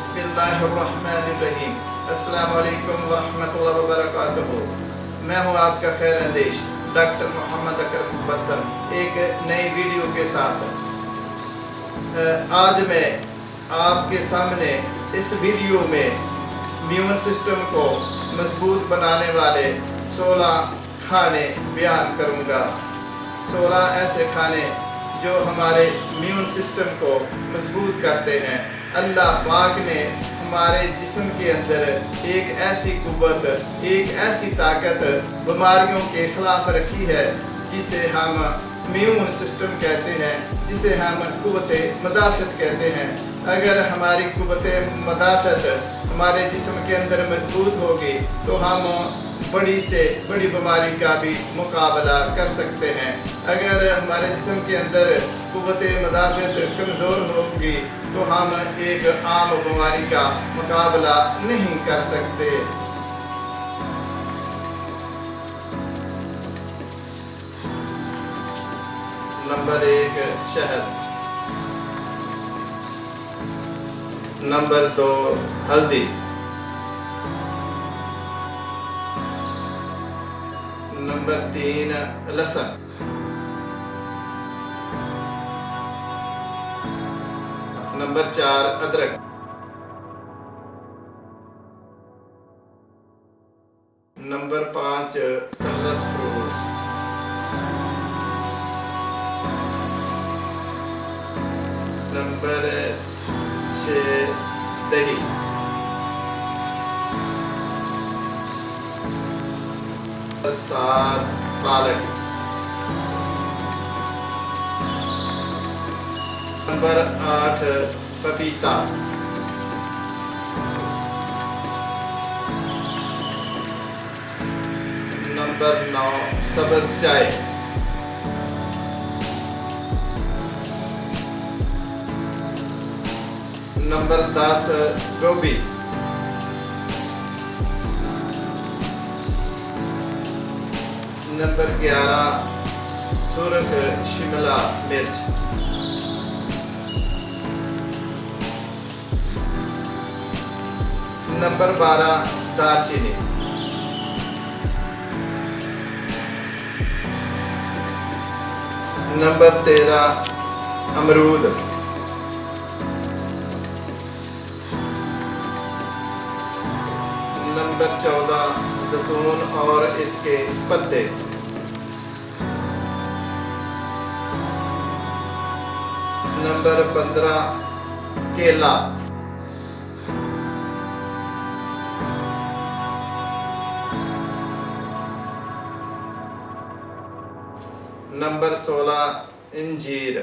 बिस्मिल्लाहिर्रहमानिर्रहीम। अस्सलामु अलैकुम वरहमतुल्लाहि वबरकातुहू। मैं हूँ आपका खैर अंदेश डॉक्टर मोहम्मद अकरम मुबस्सम एक नई वीडियो के साथ। आज मैं आपके सामने इस वीडियो में इम्यून सिस्टम को मजबूत बनाने वाले 16 खाने बयान करूँगा। 16 ऐसे खाने जो हमारे इम्यून सिस्टम को मजबूत करते हैं। अल्लाह पाक ने हमारे जिस्म के अंदर एक ऐसी कुव्वत, एक ऐसी ताकत बीमारियों के खिलाफ रखी है जिसे हम इम्यून सिस्टम कहते हैं, जिसे हम कुव्वत मदाफ़त कहते हैं। अगर हमारी कुव्वत मदाफ़त हमारे जिस्म के अंदर मजबूत होगी तो हम बड़ी से बड़ी बीमारी का भी मुकाबला कर सकते हैं। अगर हमारे जिस्म के अंदर कुव्वत मदाफ़त कमज़ोर होगी तो हम एक आम बीमारी का मुकाबला नहीं कर सकते। नंबर 1 शहद, नंबर 2 हल्दी, नंबर 3 लहसुन, नंबर 4 अदरक, नंबर 5 सनराइज फ्रूट्स, नंबर 6 दही, नंबर 7 पालक, नंबर 8 पपीता, नंबर 9 सब्ज़ चाय, नंबर 10 गोभी, नंबर 11 सुरख शिमला मिर्च, नंबर 12 दालचीनी, नंबर 13 अमरूद, नंबर 14 जैतून और इसके पत्ते, नंबर 15 केला, नंबर 16 इंजीर,